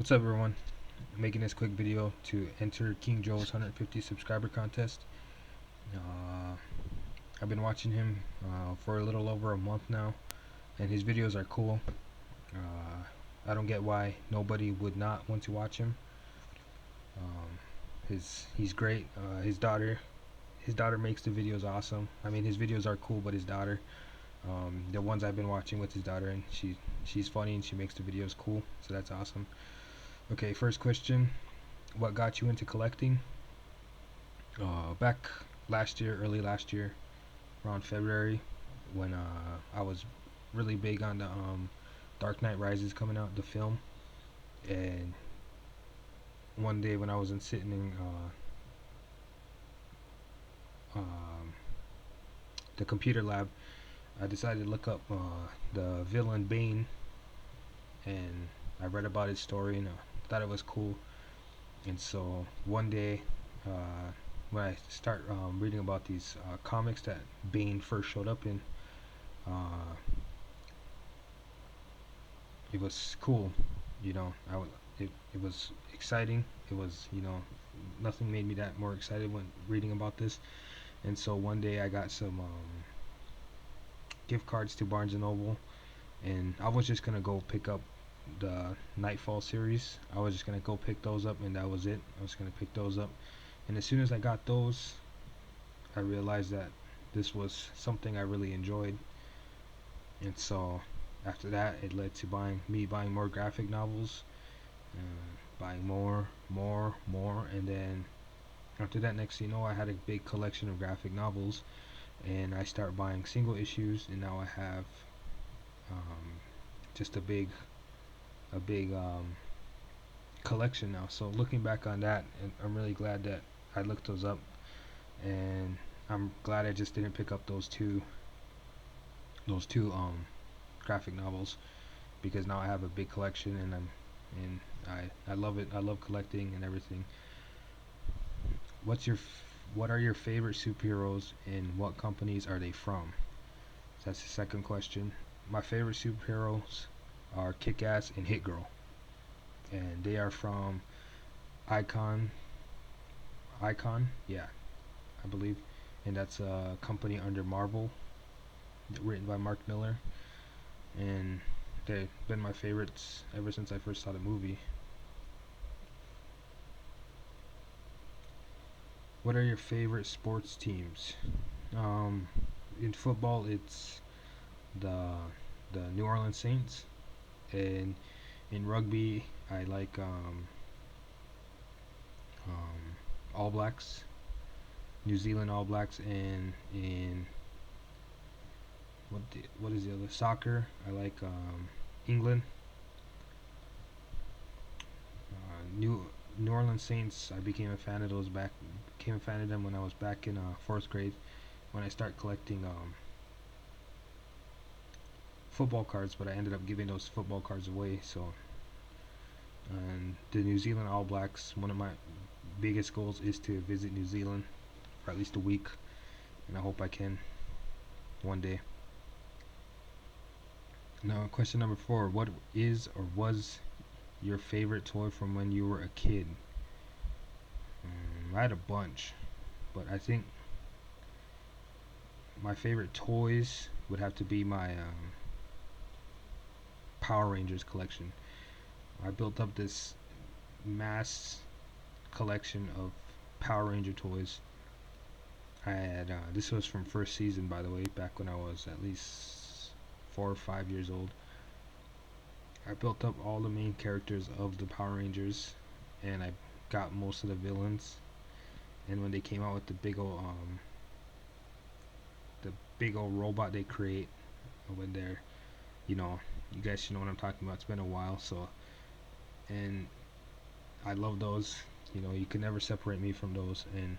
What's up, everyone? I'm making this quick video to enter King Joe's 150 subscriber contest. Uh, I've been watching him for a little over a month now, and his videos are cool. I don't get why nobody would not want to watch him. He's great. His daughter makes the videos awesome. I mean, his videos are cool, but his daughter, the ones I've been watching with his daughter, and she's funny and she makes the videos cool, so that's awesome. Okay, first question: what got you into collecting? Back last year, early last year, around February, when I was really big on the Dark Knight Rises coming out, the film. And one day when I was sitting in the computer lab, I decided to look up the villain Bane, and I read about his story and thought it was cool. And so one day, when I start reading about these comics that Bane first showed up in, uh, it was cool. You know, it was exciting. It was, nothing made me that more excited when reading about this. And so one day I got some gift cards to Barnes and Noble, and I was just gonna go pick up the Nightfall series. I was just gonna go pick those up, and that was it. I was gonna pick those up, and as soon as I got those, I realized that this was something I really enjoyed. And so after that, it led to buying more graphic novels, buying more, and then after that, next thing you know, I had a big collection of graphic novels, and I start buying single issues, and now I have just a big collection now. So looking back on that, and I'm really glad that I looked those up, and I'm glad I just didn't pick up those two graphic novels, because now I have a big collection, and I love it. I love collecting and everything. What are your favorite superheroes, and what companies are they from? So that's the second question. My favorite superheroes are Kick-Ass and Hit-Girl, and they are from Icon. Icon, yeah, I believe, and that's a company under Marvel, written by Mark Miller, and they've been my favorites ever since I first saw the movie. What are your favorite sports teams? Um, in football, it's the the New Orleans Saints, and in rugby, I like All Blacks, New Zealand All Blacks, and in what is the other, soccer? I like England, New Orleans Saints. I became a fan of them when I was back in fourth grade, when I started collecting football cards, but I ended up giving those football cards away. So, and the New Zealand All Blacks, one of my biggest goals is to visit New Zealand for at least a week, and I hope I can one day. Now, question number 4: what is or was your favorite toy from when you were a kid? I had a bunch, but I think my favorite toys would have to be my Power Rangers collection. I built up this mass collection of Power Ranger toys. I had this was from first season, by the way, back when I was at least 4 or 5 years old. I built up all the main characters of the Power Rangers, and I got most of the villains. And when they came out with the big old robot they create, when they're, you guys should know what I'm talking about. It's been a while, so, and I love those. You can never separate me from those. And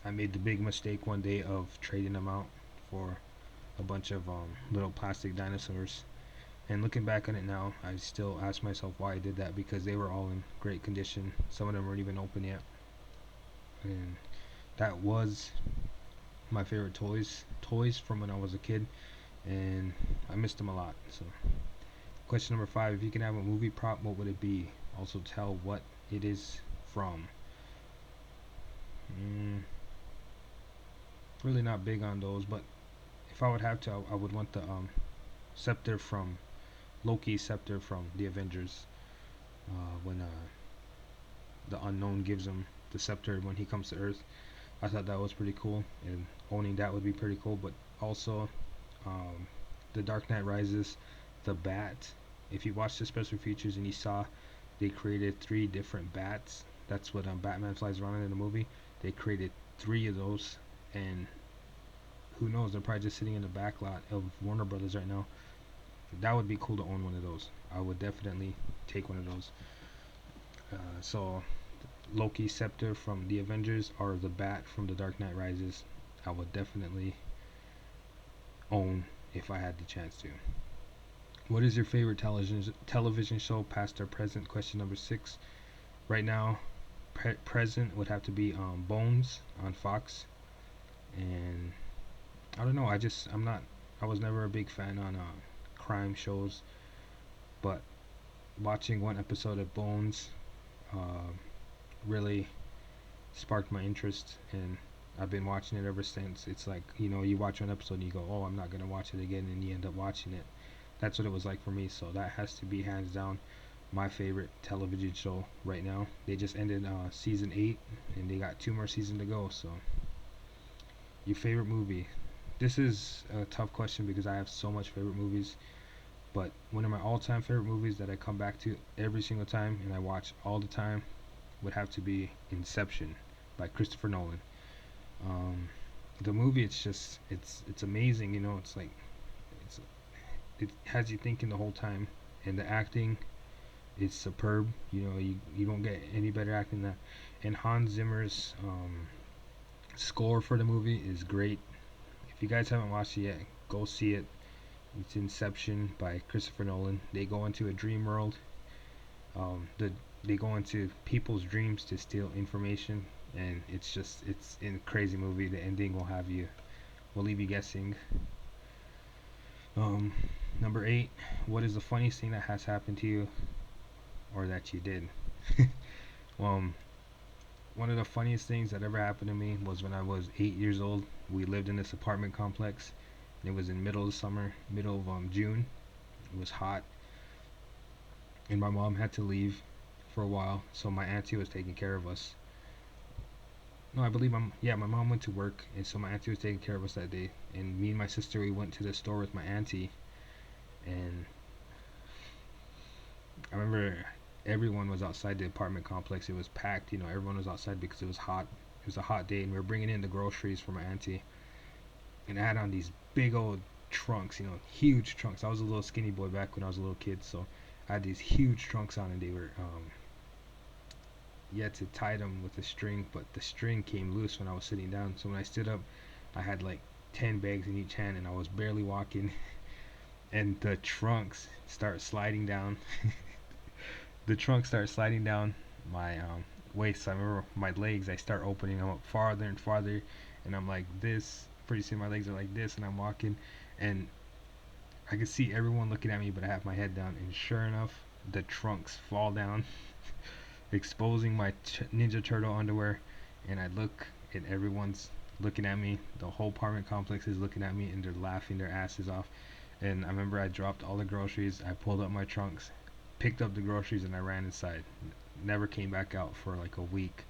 I made the big mistake one day of trading them out for a bunch of little plastic dinosaurs. And looking back on it now, I still ask myself why I did that, because they were all in great condition. Some of them weren't even open yet. And that was my favorite toys from when I was a kid, and I missed them a lot. So, question number 5: if you can have a movie prop, what would it be? Also tell what it is from. Mm, really not big on those, but if I would have to, I would want the scepter from Loki's scepter from the Avengers. When the unknown gives him the scepter when he comes to Earth, I thought that was pretty cool, and owning that would be pretty cool. But also, um, the Dark Knight Rises, the bat. If you watched the special features and you saw they created 3 different bats. That's what Batman flies around in the movie. They created 3 of those, and who knows? They're probably just sitting in the back lot of Warner Brothers right now. That would be cool to own one of those. I would definitely take one of those. So Loki's scepter from the Avengers or the bat from the Dark Knight Rises, I would definitely own if I had the chance to. What is your favorite television show, past or present? Question number 6. Right now, present would have to be Bones on Fox, and I don't know. I was never a big fan on crime shows, but watching one episode of Bones uh, really sparked my interest, and I've been watching it ever since. It's like, you watch one episode and you go, oh, I'm not gonna watch it again, and you end up watching it. That's what it was like for me. So that has to be hands down my favorite television show right now. They just ended season 8, and they got 2 more seasons to go. So, your favorite movie? This is a tough question because I have so much favorite movies. But one of my all-time favorite movies that I come back to every single time and I watch all the time would have to be Inception by Christopher Nolan. Um, the movie, it's amazing. It's like it's it has you thinking the whole time, and the acting is superb. You don't get any better acting than that. And Hans Zimmer's score for the movie is great. If you guys haven't watched it yet, go see it. It's Inception by Christopher Nolan. They go into a dream world. They go into people's dreams to steal information, and it's a crazy movie. The ending will leave you guessing. Um, Number 8. What is the funniest thing that has happened to you, or that you did? um, One of the funniest things that ever happened to me was when I was 8 years old. We lived in this apartment complex. It was in middle of summer, middle of June. It was hot, and my mom had to leave for a while, so my auntie was taking care of us. No, I believe my mom went to work, and so my auntie was taking care of us that day. And me and my sister, we went to the store with my auntie, and I remember everyone was outside the apartment complex. It was packed, everyone was outside because it was hot. It was a hot day, and we were bringing in the groceries for my auntie. And I had on these big old trunks, huge trunks. I was a little skinny boy back when I was a little kid, so I had these huge trunks on, and they were, you had to tie them with a string, but the string came loose when I was sitting down. So when I stood up, I had like 10 bags in each hand, and I was barely walking, and the trunks start sliding down. The trunks start sliding down my waist. I remember my legs, I start opening them up farther and farther, and I'm like this. Pretty soon my legs are like this, and I'm walking, and I can see everyone looking at me, but I have my head down, and sure enough, the trunks fall down, exposing my Ninja Turtle underwear, and I look, and everyone's looking at me. The whole apartment complex is looking at me, and they're laughing their asses off. And I remember I dropped all the groceries. I pulled up my trunks, picked up the groceries, and I ran inside. Never came back out for like a week.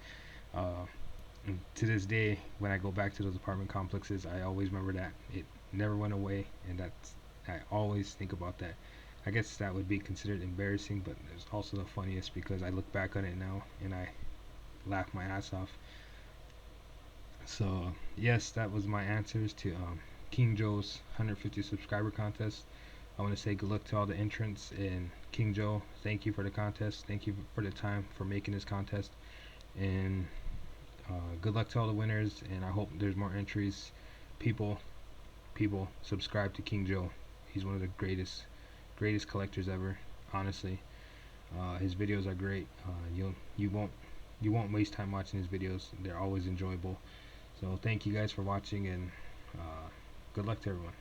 And to this day, when I go back to those apartment complexes, I always remember that. It never went away, and I always think about that. I guess that would be considered embarrassing, but it's also the funniest because I look back on it now and I laugh my ass off. So yes, that was my answers to King Joe's 150 subscriber contest. I want to say good luck to all the entrants, and King Joe, thank you for the contest. Thank you for the time for making this contest, and good luck to all the winners. And I hope there's more entries. People, subscribe to King Joe. He's one of the greatest collectors ever. Honestly, his videos are great. You won't waste time watching his videos. They're always enjoyable. So thank you guys for watching, and good luck to everyone.